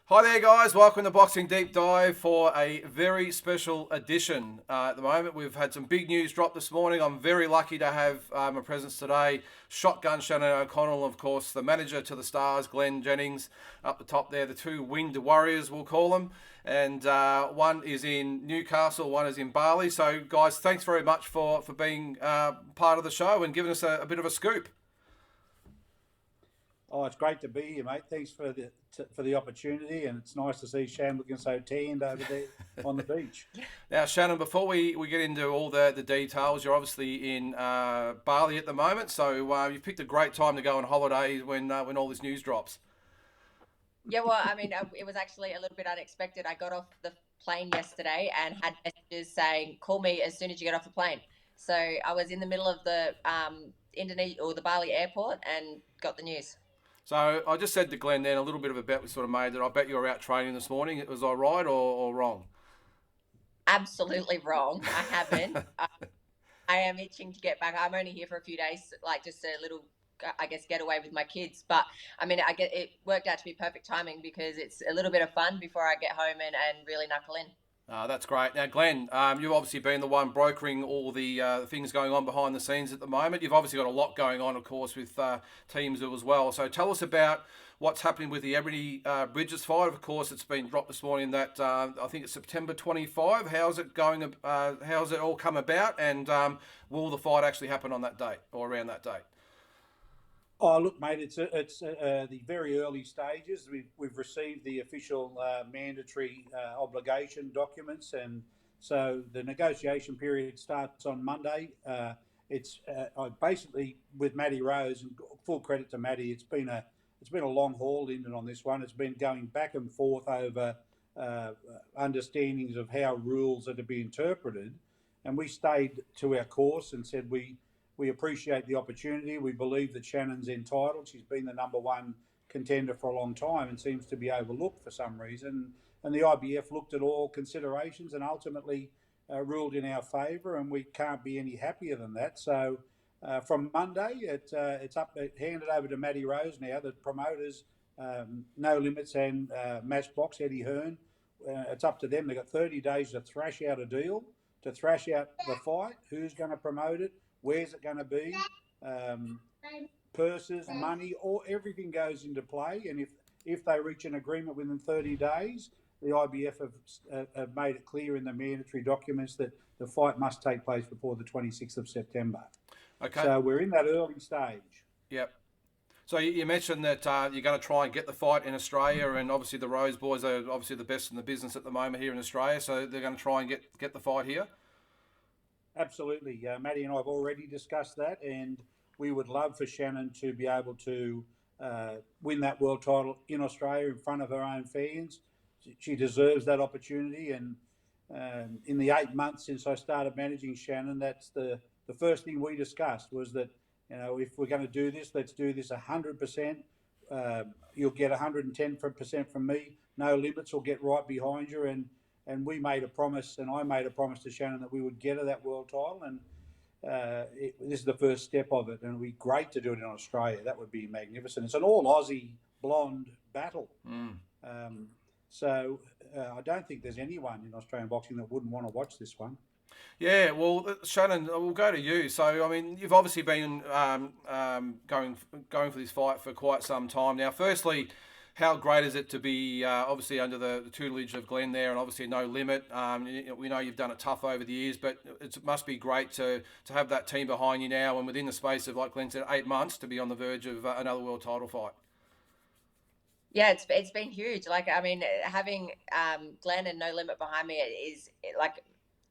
Hi there, guys. Welcome to Boxing Deep Dive for a very special edition. At the moment, we've had some big news drop this morning. I'm very lucky to have a presence today. Shotgun Shannon O'Connell, of course, the manager to the Stars, Glen Jennings, up the top there. The two winged warriors, we'll call them. And one is in Newcastle, one is in Bali. So, guys, thanks very much for being part of the show and giving us a bit of a scoop. Oh, it's great to be here, mate. Thanks for the opportunity, and it's nice to see Shan looking so tanned over there on the beach. Now, Shannon, before we get into all the details, you're obviously in Bali at the moment, so you've picked a great time to go on holiday when all this news drops. Yeah, well, I mean, it was actually a little bit unexpected. I got off the plane yesterday and had messages saying, "Call me as soon as you get off the plane." So I was in the middle of the Indonesia or the Bali airport and got the news. So I just said to Glenn then a little bit of a bet we sort of made that I bet you were out training this morning. Was I right or wrong? Absolutely wrong. I haven't. I am itching to get back. I'm only here for a few days, like just a little, I guess, get away with my kids. But I mean, I get it worked out to be perfect timing because it's a little bit of fun before I get home and really knuckle in. That's great. Now, Glenn, you've obviously been the one brokering all the things going on behind the scenes at the moment. You've obviously got a lot going on, of course, with teams as well. So tell us about what's happening with the Ebanie Bridges fight. Of course, it's been dropped this morning that I think it's September 25. How's it going? How's it all come about? And will the fight actually happen on that date or around that date? Oh, look, mate, it's the very early stages. We've received the official mandatory obligation documents, and so the negotiation period starts on Monday. It's I basically with Matty Rose, and full credit to Matty. It's been a long haul in and on this one. It's been going back and forth over understandings of how rules are to be interpreted, and we stayed to our course and said we appreciate the opportunity. We believe that Shannon's entitled. She's been the number one contender for a long time and seems to be overlooked for some reason. And the IBF looked at all considerations and ultimately ruled in our favour, and we can't be any happier than that. So from Monday, it's handed over to Matty Rose now, the promoters, No Limits and Matchbox, Eddie Hearn. It's up to them. They've got 30 days to thrash out a deal, to thrash out the fight, who's going to promote it, where's it going to be, purses, money, or everything goes into play. And if they reach an agreement within 30 days, the IBF have made it clear in the mandatory documents that the fight must take place before the 26th of September. Okay. So we're in that early stage. Yep. So you mentioned that you're going to try and get the fight in Australia, and obviously the Rose boys are obviously the best in the business at the moment here in Australia, so they're going to try and get the fight here. Absolutely. Matty and I have already discussed that, and we would love for Shannon to be able to win that world title in Australia in front of her own fans. She deserves that opportunity, and in the 8 months since I started managing Shannon, that's the first thing we discussed was that, if we're going to do this, let's do this 100%. You'll get 110% from me. No Limits will get right behind you, and we made a promise, and I made a promise to Shannon that we would get her that world title, and this is the first step of it, and it would be great to do it in Australia. That would be magnificent. It's an all Aussie blonde battle. So I don't think there's anyone in Australian boxing that wouldn't want to watch this one. Yeah, well, Shannon, we'll go to you. So, I mean, you've obviously been going for this fight for quite some time now. Firstly, how great is it to be obviously under the tutelage of Glenn there, and obviously No Limit? We know you've done it tough over the years, but it must be great to have that team behind you now, and within the space of, like Glenn said, 8 months to be on the verge of another world title fight. Yeah, it's been huge. Like, I mean, having Glenn and No Limit behind me is like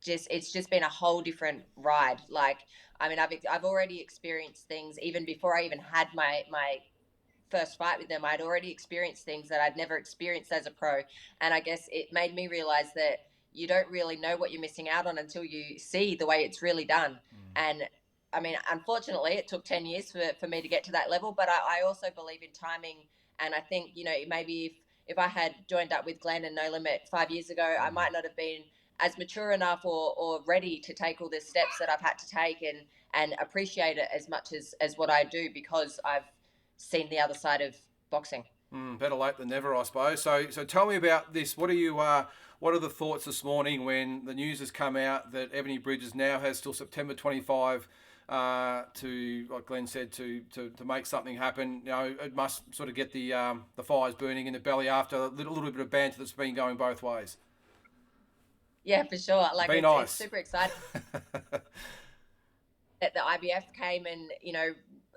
it's just been a whole different ride. Like, I mean, I've already experienced things even before I even had my first fight with them. I'd already experienced things that I'd never experienced as a pro, and I guess it made me realize that you don't really know what you're missing out on until you see the way it's really done. And I mean, unfortunately, it took 10 years for me to get to that level, but I also believe in timing. And I think, maybe if I had joined up with Glenn and No Limit 5 years ago, I might not have been as mature enough or ready to take all the steps that I've had to take and appreciate it as much as what I do because I've seen the other side of boxing. Better late than never, I suppose. So tell me about this. What are the thoughts this morning when the news has come out that Ebanie Bridges now has till September 25 to, like Glenn said, to make something happen? You know, it must sort of get the fires burning in the belly after a little bit of banter that's been going both ways. Yeah, for sure. Like nice. It's super exciting that the IBF came and, you know,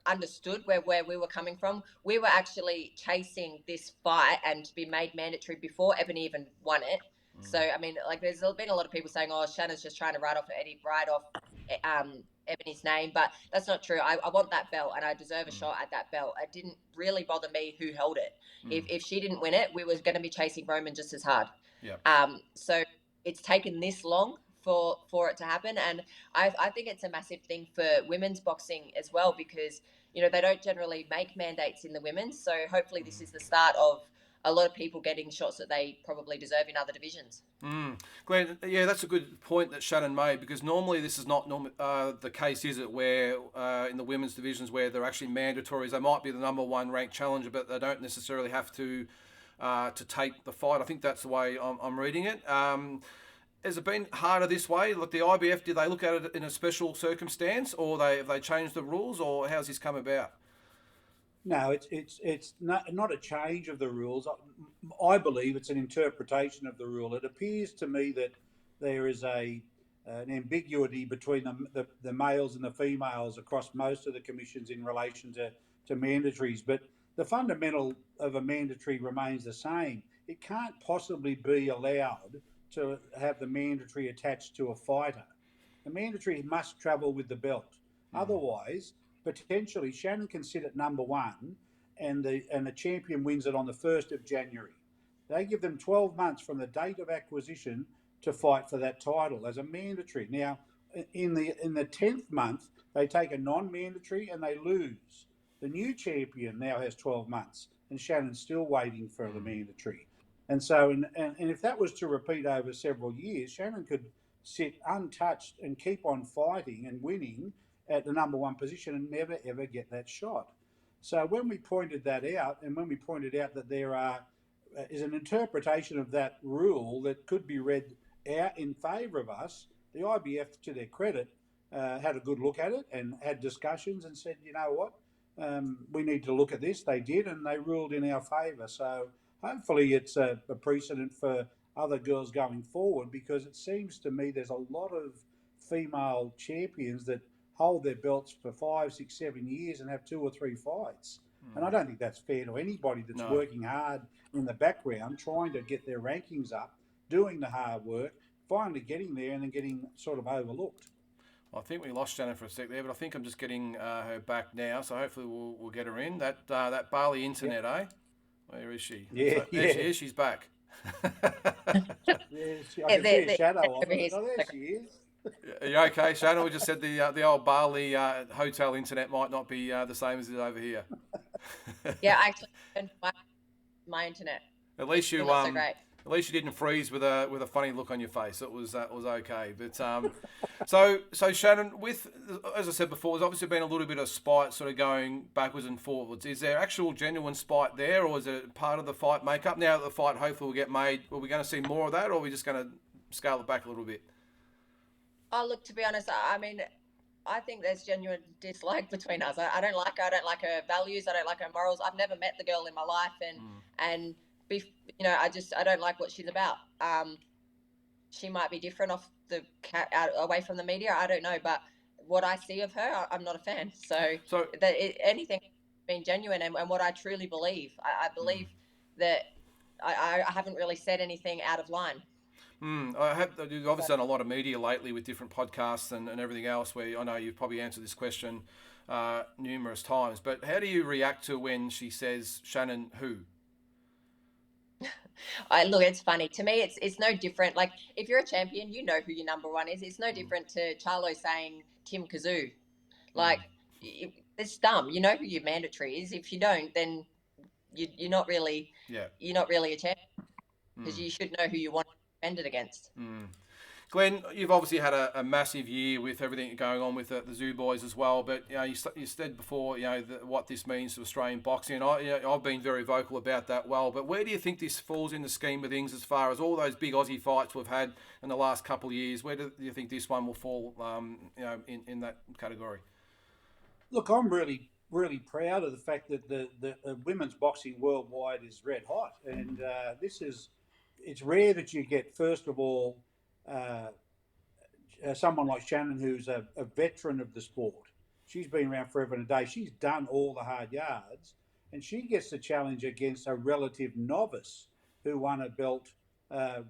understood where we were coming from. We were actually chasing this fight and to be made mandatory before Ebanie even won it. So, I mean, like, there's been a lot of people saying, oh, Shannon's just trying to write off Ebanie's name, but that's not true. I want that belt and I deserve a shot at that belt. It didn't really bother me who held it. If she didn't win it, we was going to be chasing Roman just as hard. So it's taken this long for it to happen, and I think it's a massive thing for women's boxing as well, because, you know, they don't generally make mandates in the women's, so hopefully this is the start of a lot of people getting shots that they probably deserve in other divisions. Glenn, yeah, that's a good point that Shannon made, because normally this is not the case, is it, where in the women's divisions where they're actually mandatories, they might be the number one ranked challenger, but they don't necessarily have to take the fight. I think that's the way I'm reading it. Has it been harder this way? Like the IBF, did they look at it in a special circumstance, or have they changed the rules, or how's this come about? No, it's not a change of the rules. I believe it's an interpretation of the rule. It appears to me that there is an ambiguity between the males and the females across most of the commissions in relation to mandatories. But the fundamental of a mandatory remains the same. It can't possibly be allowed to have the mandatory attached to a fighter. The mandatory must travel with the belt. Otherwise, potentially Shannon can sit at number one and the champion wins it on the 1st of January. They give them 12 months from the date of acquisition to fight for that title as a mandatory. Now, in the 10th month, they take a non-mandatory and they lose. The new champion now has 12 months and Shannon's still waiting for the mandatory. And so, and if that was to repeat over several years, Shannon could sit untouched and keep on fighting and winning at the number one position and never, ever get that shot. So when we pointed that out, and when we pointed out that there is an interpretation of that rule that could be read out in favour of us, the IBF, to their credit, had a good look at it and had discussions and said, you know what, we need to look at this. They did, and they ruled in our favour. So hopefully it's a precedent for other girls going forward, because it seems to me there's a lot of female champions that hold their belts for 5, 6, 7 years and have 2 or 3 fights. And I don't think that's fair to anybody that's working hard in the background, trying to get their rankings up, doing the hard work, finally getting there and then getting sort of overlooked. I think we lost Shannon for a sec there, but I think I'm just getting her back now, so hopefully we'll get her in. That Bali internet, eh? Where is she? Yeah, there she is. She's back. I can see a shadow of it. Oh, there she is. Are you okay, Shannon? We just said the old Bali hotel internet might not be the same as it is over here. Yeah, I actually turned my internet. At least you so great. At least you didn't freeze with a funny look on your face. It was okay. But so Shannon, with, as I said before, there's obviously been a little bit of spite sort of going backwards and forwards. Is there actual genuine spite there, or is it part of the fight makeup? Now that the fight hopefully will get made, are we going to see more of that, or are we just going to scale it back a little bit? Oh, look, to be honest, I mean, I think there's genuine dislike between us. I don't like her. I don't like her values. I don't like her morals. I've never met the girl in my life, and I don't like what she's about. She might be different away from the media. I don't know, but what I see of her, I'm not a fan. So anything being genuine and what I truly believe, I believe that I haven't really said anything out of line. You've obviously done a lot of media lately with different podcasts and everything else, where I know you've probably answered this question numerous times, but how do you react to when she says Shannon who? Look, it's funny. To me, it's no different. Like, if you're a champion, you know who your number one is. It's no different to Charlo saying Tim Kazoo. Like, it's dumb. You know who your mandatory is. If you don't, then you're not really a champion, because you should know who you want to defend it against. Glenn, you've obviously had a massive year with everything going on with the Zoo Boys as well. But you said before, what this means to Australian boxing. And I've been very vocal about that. But where do you think this falls in the scheme of things as far as all those big Aussie fights we've had in the last couple of years? Where do you think this one will fall? In that category. Look, I'm really proud of the fact that the women's boxing worldwide is red hot, and it's rare that you get, first of all, someone like Shannon, who's a veteran of the sport. She's been around forever and a day. She's done all the hard yards, and she gets to challenge against a relative novice who won a belt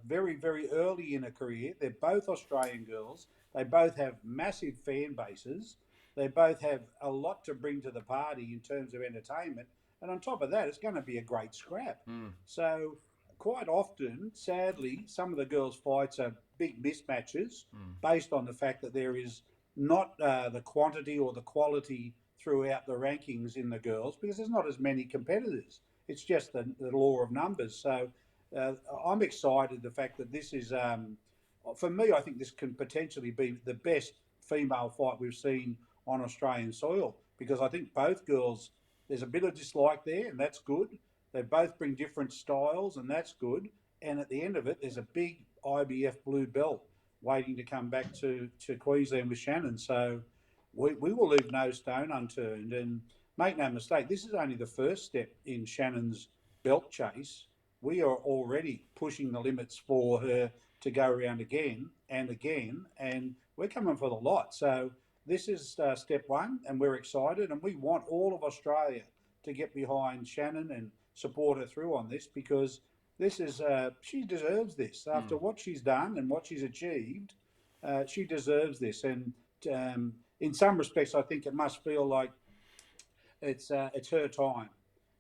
very, very early in her career. They're both Australian girls. They both have massive fan bases. They both have a lot to bring to the party in terms of entertainment. And on top of that, it's going to be a great scrap. So quite often, sadly, some of the girls' fights are big mismatches based on the fact that there is not the quantity or the quality throughout the rankings in the girls, because there's not as many competitors. It's just the law of numbers. So I'm excited the fact that this is, for me, I think this can potentially be the best female fight we've seen on Australian soil, because I think both girls, there's a bit of dislike there, and that's good. They both bring different styles, and that's good. And at the end of it, there's a big IBF blue belt waiting to come back to Queensland with Shannon. So we will leave no stone unturned. And make no mistake, this is only the first step in Shannon's belt chase. We are already pushing the limits for her to go around again and again, and we're coming for the lot. So this is step one, and we're excited, and we want all of Australia to get behind Shannon and support her through on this, because this is she deserves this. After what she's done and what she's achieved, she deserves this. And in some respects, I think it must feel like it's her time,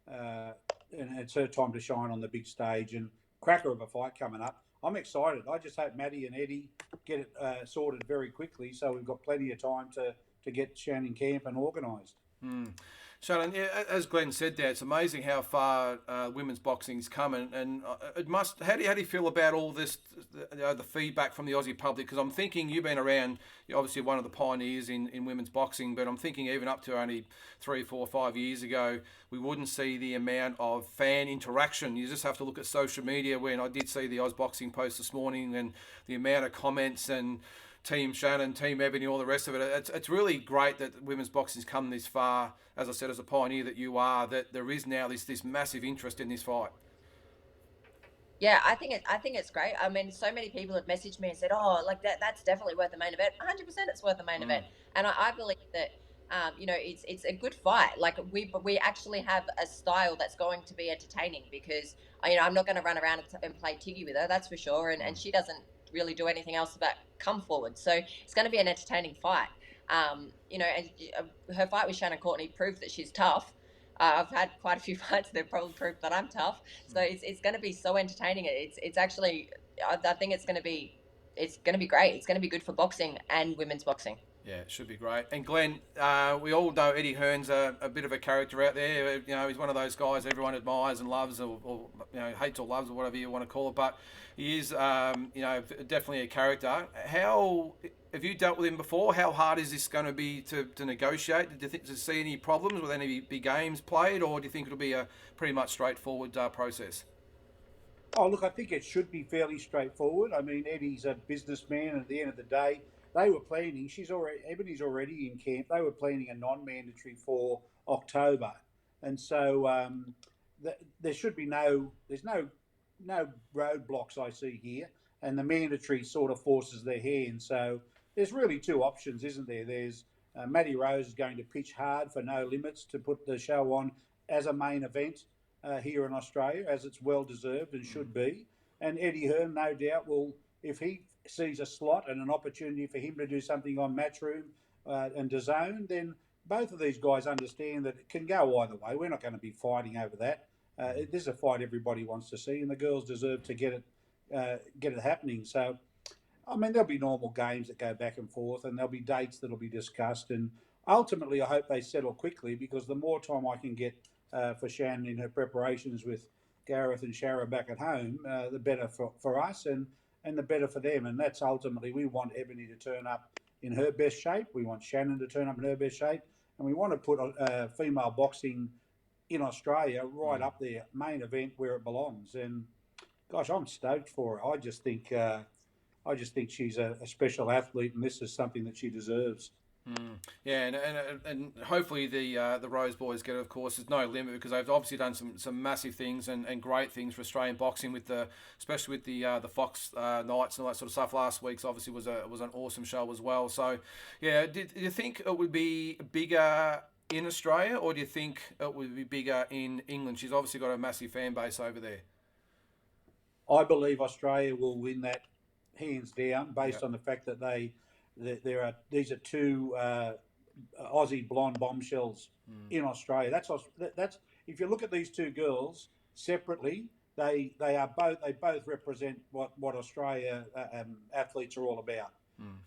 and it's her time to shine on the big stage. And cracker of a fight coming up. I'm excited. I just hope Maddie and Eddie get it sorted very quickly, so we've got plenty of time to get Shannon camp and organised. Shannon, as Glenn said there, it's amazing how far women's boxing's come, and it must. How do you feel about all this, the feedback from the Aussie public? Because I'm thinking you've been around, you're obviously one of the pioneers in women's boxing, but I'm thinking even up to only 3, 4, 5 years ago, we wouldn't see the amount of fan interaction. You just have to look at social media. When I did see the Ausboxing post this morning, and the amount of comments and Team Shannon, Team Ebanie, all the rest of it. It's really great that women's boxing's come this far. As I said, as a pioneer that you are, that there is now this massive interest in this fight. Yeah, I think it's great. I mean, so many people have messaged me and said, "Oh, like that's definitely worth the main event." 100%, it's worth the main event, and I believe that. It's a good fight. Like we actually have a style that's going to be entertaining, because I'm not going to run around and play Tiggy with her, that's for sure, and she doesn't really do anything else but come forward. So it's going to be an entertaining fight. And her fight with Shannon Courtney proved that she's tough. I've had quite a few fights that probably proved that I'm tough. So it's going to be so entertaining. It's actually, I think it's going to be great. It's going to be good for boxing and women's boxing. Yeah, it should be great. And Glenn, we all know Eddie Hearn's a bit of a character out there. He's one of those guys everyone admires and loves, or hates or loves, or whatever you want to call it. But he is, definitely a character. How have you dealt with him before? How hard is this going to be to negotiate? Did you think to see any problems with any big games played, or do you think it'll be a pretty much straightforward process? Oh, look, I think it should be fairly straightforward. I mean, Eddie's a businessman, and at the end of the day, they were planning. Ebanie's already in camp. They were planning a non-mandatory for October, and so there should be there's no roadblocks I see here, and the mandatory sort of forces their hand. So there's really two options, isn't there? There's Matty Rose is going to pitch hard for No Limits to put the show on as a main event here in Australia, as it's well deserved and should be. And Eddie Hearn, no doubt, will, if he sees a slot and an opportunity for him to do something on Matchroom and DAZN, then both of these guys understand that it can go either way. We're not going to be fighting over that. This is a fight everybody wants to see, and the girls deserve to get it happening. So, I mean, there'll be normal games that go back and forth, and there'll be dates that'll be discussed. And ultimately, I hope they settle quickly, because the more time I can get for Shannon in her preparations with Gareth and Shara back at home, the better for us. And and the better for them. And that's ultimately, we want Ebanie to turn up in her best shape. We want Shannon to turn up in her best shape. And we want to put female boxing in Australia right up there, main event where it belongs. And gosh, I'm stoked for her. I just think she's a special athlete, and this is something that she deserves. Yeah, and hopefully the Rose boys get it. Of course, there's no limit because they've obviously done some massive things and great things for Australian boxing with especially with the Fox nights and all that sort of stuff. Last week's obviously was an awesome show as well. So, yeah, do you think it would be bigger in Australia, or do you think it would be bigger in England? She's obviously got a massive fan base over there. I believe Australia will win that hands down, based on the fact that these are two Aussie blonde bombshells in Australia. That's if you look at these two girls separately, they both represent what Australia athletes are all about.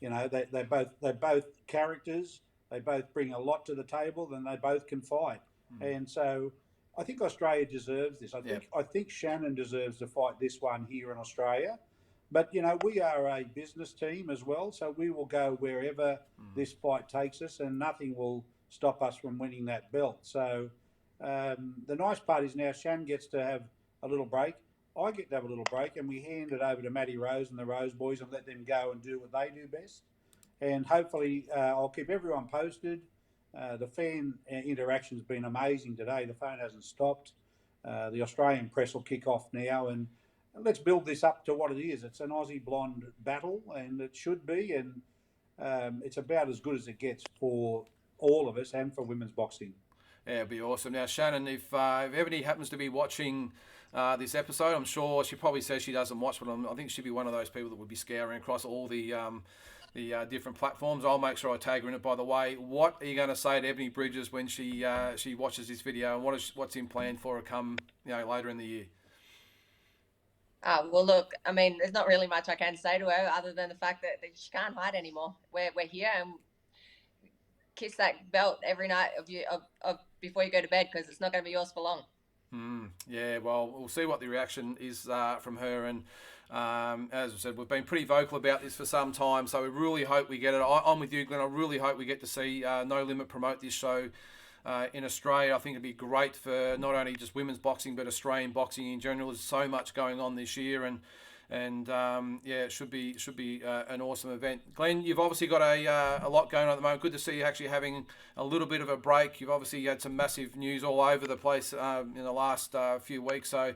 You know, they're both characters. They both bring a lot to the table, and they both can fight. And so I think Australia deserves this. I think Shannon deserves to fight this one here in Australia. But, you know, we are a business team as well, so we will go wherever this fight takes us, and nothing will stop us from winning that belt. So the nice part is now Shannon gets to have a little break. I get to have a little break, and we hand it over to Matty Rose and the Rose boys and let them go and do what they do best. And hopefully I'll keep everyone posted. The fan interaction's been amazing today. The phone hasn't stopped. The Australian press will kick off now, and let's build this up to what it is. It's an Aussie blonde battle, and it should be, and it's about as good as it gets for all of us and for women's boxing. Yeah, it'd be awesome. Now, Shannon, if Ebanie happens to be watching this episode, I'm sure she probably says she doesn't watch, but I think she'd be one of those people that would be scouring across all the different platforms. I'll make sure I tag her in it. By the way, what are you going to say to Ebanie Bridges when she watches this video, and what's in plan for her come later in the year? Well, look, I mean, there's not really much I can say to her other than the fact that she can't hide anymore. We're here, and kiss that belt every night of before you go to bed, because it's not going to be yours for long. Yeah, well, we'll see what the reaction is from her. And as I said, we've been pretty vocal about this for some time, so we really hope we get it. I'm with you, Glenn. I really hope we get to see No Limit promote this show in Australia. I think it'd be great for not only just women's boxing, but Australian boxing in general. There's so much going on this year, and it should be an awesome event. Glenn, you've obviously got a lot going on at the moment. Good to see you actually having a little bit of a break. You've obviously had some massive news all over the place in the last few weeks. So,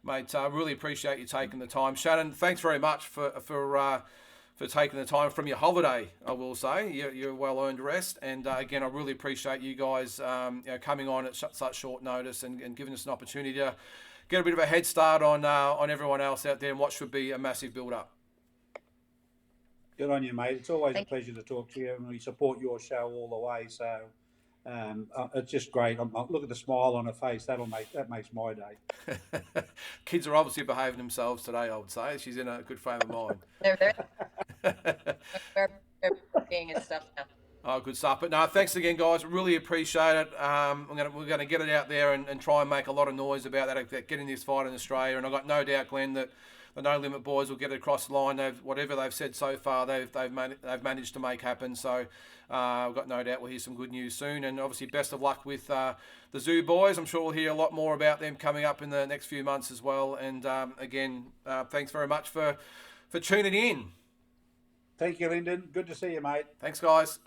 mate, I really appreciate you taking the time. Shannon, thanks very much for taking the time from your holiday. I will say you're well-earned rest, and again, I really appreciate you guys coming on at such short notice and giving us an opportunity to get a bit of a head start on everyone else out there and what should be a massive build-up. Good on you, mate. It's always a pleasure to talk to you, and we support your show all the way. So it's just great. Look at the smile on her face. That makes my day. Kids are obviously behaving themselves today, I would say. She's in a good frame of mind. They're being and stuff now. Oh, good stuff. But no, thanks again, guys. Really appreciate it. We're gonna get it out there and try and make a lot of noise about that, getting this fight in Australia. And I've got no doubt, Glenn, that the No Limit boys will get it across the line. Whatever they've said so far, they've managed to make happen. So I've got no doubt we'll hear some good news soon. And obviously, best of luck with the Zoo boys. I'm sure we'll hear a lot more about them coming up in the next few months as well. And again, thanks very much for tuning in. Thank you, Lyndon. Good to see you, mate. Thanks, guys.